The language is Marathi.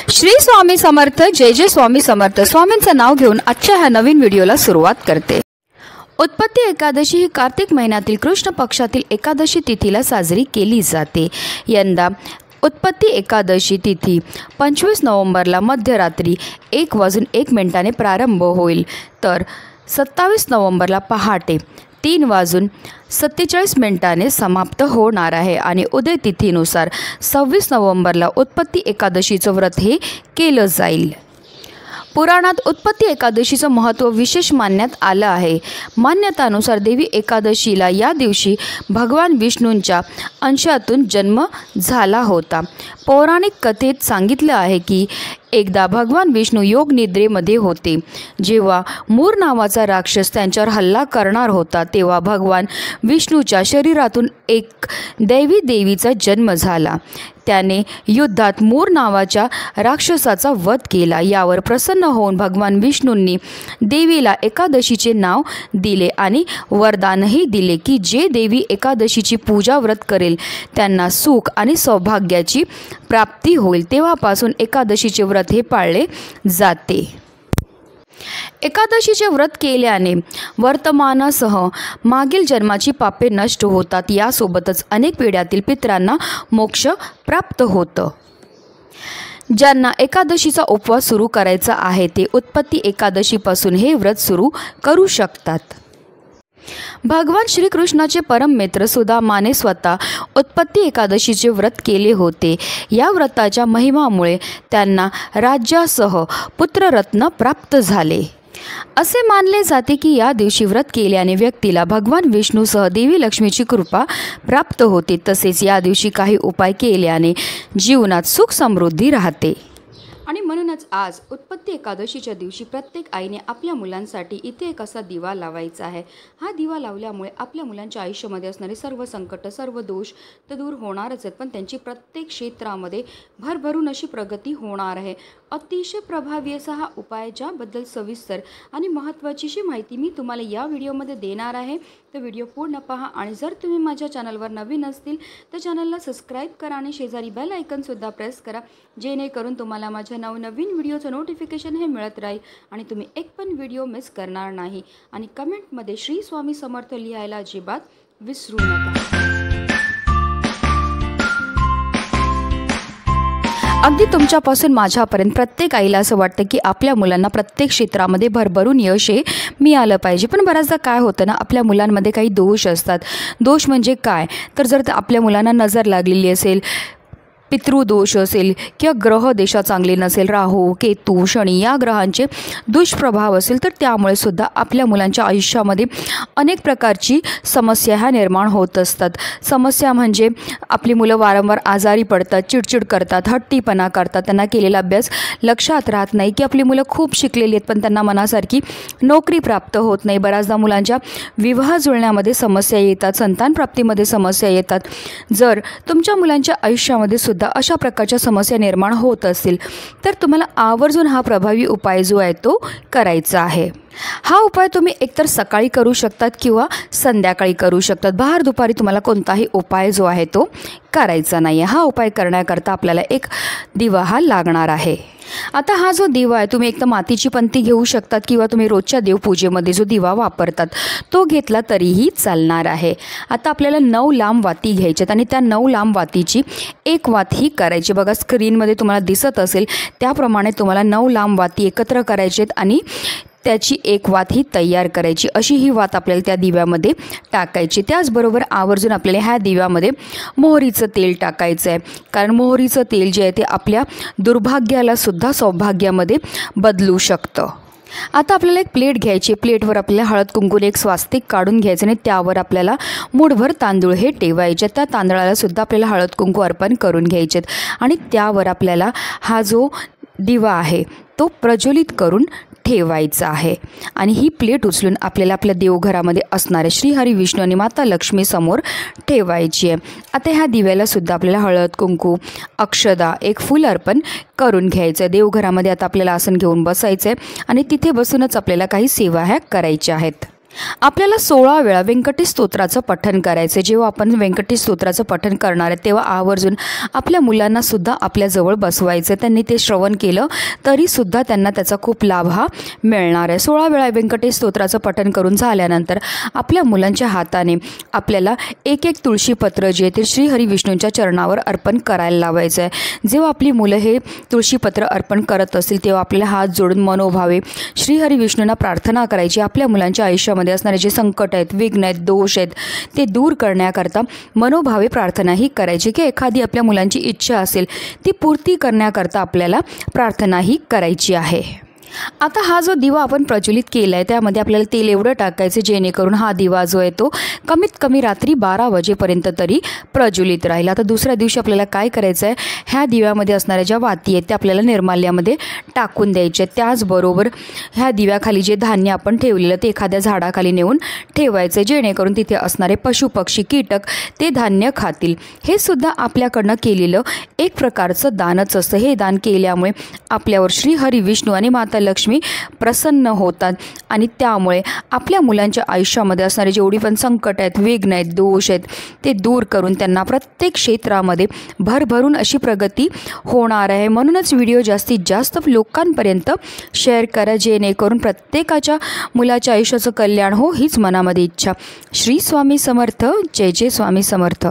श्री स्वामी समर्थ, जय जय स्वामी समर्थ। स्वामींचं नाव घेऊन आजच्या ह्या नवीन व्हिडिओला सुरुवात करते। उत्पत्ती एकादशी ही कार्तिक महिन्यातील कृष्ण पक्षातील एकादशी तिथीला साजरी केली जाते। यंदा उत्पत्ती एकादशी तिथी 25 नोव्हेंबरला मध्यरात्री 1:01 प्रारंभ होईल, तर 27 नोव्हेंबरला पहाटे 3:47 समाप्त होणार आहे आणि उदय तिथीनुसार 26 नोव्हेंबरला उत्पत्ती एकादशीचं व्रत हे केलं जाईल। पुराणात उत्पत्ती एकादशीचं महत्त्व विशेष मानण्यात आलं आहे। मान्यतानुसार देवी एकादशीला या दिवशी भगवान विष्णूंच्या अंशातून जन्म झाला होता। पौराणिक कथेत सांगितलं आहे की एकदा भगवान विष्णू योग निद्रेमध्ये होते। जेव्हा मूर नावाचा राक्षस त्यांच्यावर हल्ला करणार होता, तेव्हा भगवान विष्णूच्या शरीरातून एक दैवी देवीचा जन्म झाला। त्याने युद्धात मूर नावाच्या राक्षसाचा वध केला। यावर प्रसन्न होऊन भगवान विष्णूंनी देवीला एकादशीचे नाव दिले आणि वरदानही दिले की जे देवी एकादशीची पूजा व्रत करेल त्यांना सुख आणि सौभाग्याची प्राप्ती होईल। तेव्हापासून एकादशीचे व्रत हे पाळले जाते। एकादशीचे व्रत केल्याने वर्तमानासह मागील जन्माची पापे नष्ट होतात। यासोबतच अनेक पिढ्यातील पितरांना मोक्ष प्राप्त होतं। ज्यांना एकादशीचा उपवास सुरू करायचा आहे ते उत्पत्ती एकादशीपासून हे व्रत सुरू करू शकतात। भगवान श्रीकृष्णाचे परम मित्र सुदामाने स्वतः उत्पत्ती एकादशीचे व्रत केले होते। या व्रताच्या महिमामुळे त्यांना राज्यासह पुत्ररत्न प्राप्त झाले। असे मानले जाते की या दिवशी व्रत केल्याने व्यक्तीला भगवान विष्णूसह देवी लक्ष्मीची कृपा प्राप्त होते। तसेच या दिवशी काही उपाय केल्याने जीवनात सुख समृद्धी राहते। आणि म्हणूनच आज उत्पत्ती एकादशीच्या दिवशी प्रत्येक आईने आपल्या मुलांसाठी इथे एक असा दिवा लावायचा आहे। हा दिवा लावल्यामुळे आपल्या मुलांच्या आयुष्यामध्ये असणारे सर्व संकट, सर्व दोष तर दूर होणारच आहेत, पण त्यांची प्रत्येक क्षेत्रामध्ये भरभरून अशी प्रगती होणार आहे। अतिशय प्रभावी असा हा उपाय, ज्याबद्दल सविस्तर आणि महत्त्वाची अशी माहिती मी तुम्हाला या व्हिडिओमध्ये देणार आहे। तर व्हिडिओ पूर्ण पहा आणि जर तुम्ही माझ्या चॅनलवर नवीन असतील तर चॅनलला सबस्क्राईब करा आणि शेजारी बेल आयकॉनसुद्धा प्रेस करा, जेणेकरून तुम्हाला माझ्या नवनवीन व्हिडिओचं नोटिफिकेशन हे मिळत राहील आणि तुम्ही एक पण व्हिडिओ मिस करणार नाही। आणि कमेंटमध्ये श्री स्वामी समर्थ लिहायला अजिबात विसरू नका। अगदी तुमच्यापासून माझ्यापर्यंत प्रत्येक आईला असं वाटतं की आपल्या मुलांना प्रत्येक क्षेत्रामध्ये भरभरून यश हे मिळालं पाहिजे, पण बऱ्याचदा काय होतं ना, आपल्या मुलांमध्ये काही दोष असतात। दोष म्हणजे काय, तर जर आपल्या मुलांना नजर लागलेली असेल, पितृदोष असेल किंवा ग्रह देशा चांगले नसेल, राहू, केतू, शनी या ग्रहांचे दुष्प्रभाव असेल, तर त्यामुळे सुद्धा आपल्या मुलांच्या आयुष्यामध्ये अनेक प्रकारची समस्या ह्या निर्माण होत असतात। समस्या म्हणजे आपली मुलं वारंवार आजारी पडतात, चिडचिड करतात, हट्टीपणा करतात, त्यांना केलेला अभ्यास लक्षात राहत नाही, की आपली मुलं खूप शिकलेली आहेत पण त्यांना मनासारखी नोकरी प्राप्त होत नाही। बऱ्याचदा मुलांच्या विवाह जुळण्यामध्ये समस्या येतात, संतानप्राप्तीमध्ये समस्या येतात। जर तुमच्या मुलांच्या आयुष्यामध्ये अशा प्रकारच्या समस्या निर्माण होत असतील तर तुम्हाला आवर्जून हा प्रभावी उपाय जो आहे तो करायचा आहे। हा उपाय तुम्ही एकतर सकाळी करू शकतात किंवा संध्याकाळी करू शकतात। बाहेर दुपारी तुम्हाला कोणताही उपाय जो आहे तो करायचा नाही आहे। हा उपाय करण्याकरता आपल्याला एक दिवा हा लागणार आहे। आता हा जो दिवा आहे तुम्ही एक तर मातीची पंती घेऊ शकतात किंवा तुम्ही रोजच्या देवपूजेमध्ये जो दिवा वापरतात तो घेतला तरीही चालणार आहे। आता आपल्याला 9 लांब वाती घ्यायच्यात आणि त्या 9 लांब वातीची एक वात ही करायची। बघा स्क्रीनमध्ये तुम्हाला दिसत असेल त्याप्रमाणे तुम्हाला 9 लांब वाती एकत्र करायचे आहेत आणि त्याची एक वात ही तयार करायची। अशी ही वात आपल्याला त्या दिव्यामध्ये टाकायची। त्याचबरोबर आवर्जून आपल्याला ह्या दिव्यामध्ये मोहरीचं तेल टाकायचं आहे, कारण मोहरीचं तेल जे आहे ते आपल्या दुर्भाग्याला सुद्धा सौभाग्यामध्ये बदलू शकतं। आता आपल्याला एक प्लेट घ्यायची, प्लेटवर आपल्याला हळद कुंकूने एक स्वास्तिक काढून घ्यायचं आणि त्यावर आपल्याला मूठभर तांदूळ हे ठेवायचे। त्या तांदळाला सुद्धा आपल्याला हळद कुंकू अर्पण करून घ्यायचे आणि त्यावर आपल्याला हा जो दिवा आहे तो प्रज्वलित करून ठेवायचा आहे। आणि ही प्लेट उचलून आपल्याला आपल्या देवघरामध्ये असणारे श्रीहरी विष्णू आणि माता लक्ष्मी समोर ठेवायची आहे। आता ह्या दिव्याला सुद्धा आपल्याला हळद कुंकू, अक्षदा, एक फूल अर्पण करून घ्यायचं आहे। देवघरामध्ये आता आपल्याला आसन घेऊन बसायचं आहे आणि तिथे बसूनच आपल्याला काही सेवा ह्या करायच्या आहेत। आपल्याला 16 वेळा व्यंकटेश स्तोत्राचं पठण करायचं. जेव्हा आपण व्यंकटेश स्तोत्राचं पठण करणार आहे तेव्हा आवर्जून आपल्या मुलांनासुद्धा आपल्याजवळ बसवायचं. त्यांनी ते श्रवण केलं तरीसुद्धा त्यांना त्याचा खूप लाभ हा मिळणार आहे. 16 वेळा व्यंकटेश स्तोत्राचं पठण करून झाल्यानंतर आपल्या मुलांच्या हाताने आपल्याला एक तुळशीपत्र जे ते श्रीहरी विष्णूंच्या चरणावर अर्पण करायला लावायचं आहे. जेव्हा आपली मुलं हे तुळशीपत्र अर्पण करत असतील तेव्हा आपल्याला हात जोडून मनोभावे श्रीहरी विष्णूंना प्रार्थना करायची. आपल्या मुलांच्या आयुष्यामध्ये असणारे जे संकट आहेत, विघ्न आहेत, दोष आहेत ते दूर करण्याकरता मनोभावे प्रार्थना ही करायची की एखादी आपल्या मुलांची इच्छा असेल ती पूर्ती करण्याकरता आपल्याला प्रार्थना ही करायची आहे. आता हा जो दिवा आपण प्रज्वलित केला आहे त्यामध्ये आपल्याला तेल एवढं टाकायचं जेणेकरून हा दिवा जो आहे तो कमीत कमी रात्री 12 वाजेपर्यंत तरी प्रज्वलित राहील. आता दुसऱ्या दिवशी आपल्याला काय करायचं आहे, ह्या दिव्यामध्ये असणाऱ्या ज्या वाती आहेत त्या आपल्याला निर्माल्यामध्ये टाकून द्यायच्या. त्याचबरोबर ह्या दिव्याखाली जे धान्य आपण ठेवलेलं ते एखाद्या झाडाखाली नेऊन ठेवायचं जेणेकरून तिथे असणारे पशुपक्षी कीटक ते धान्य खातील. हे सुद्धा आपल्याकडनं केलेलं एक प्रकारचं दानच असतं. हे दान केल्यामुळे आपल्यावर श्रीहरी विष्णू आणि माता लक्ष्मी प्रसन्न होतात आणि त्यामुळे आपल्या मुलांच्या आयुष्यामध्ये असणारे जेवढी पण संकट आहेत, विघ्न आहेत, दोष आहेत ते दूर करून त्यांना प्रत्येक क्षेत्रामध्ये भरभरून अशी प्रगती होणार आहे. म्हणूनच व्हिडिओ जास्तीत जास्त लोकांपर्यंत शेअर करा जेणेकरून प्रत्येकाच्या मुलाच्या आयुष्याचं कल्याण हो हीच मनामध्ये इच्छा. श्री स्वामी समर्थ. जय जय स्वामी समर्थ.